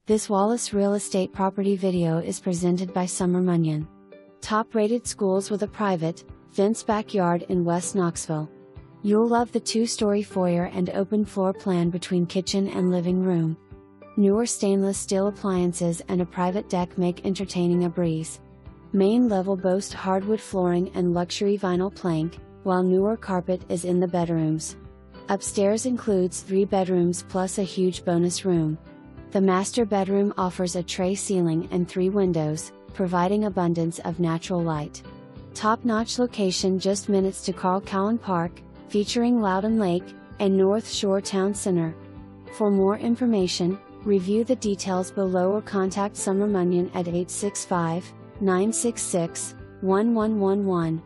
This Wallace Real Estate property video is presented by Munyon. Top-rated schools with a private, fenced backyard in West Knoxville. You'll love the 2-story foyer and open floor plan between kitchen and living room. Newer stainless steel appliances and a private deck make entertaining a breeze. Main level boasts hardwood flooring and luxury vinyl plank, while newer carpet is in the bedrooms. Upstairs includes 3 bedrooms plus a huge bonus room. The master bedroom offers a tray ceiling and 3 windows, providing abundance of natural light. Top-notch location just minutes to Carl Cowan Park, featuring Loudon Lake, and Northshore Town Center. For more information, review the details below or contact Munyon at 865-966-1111.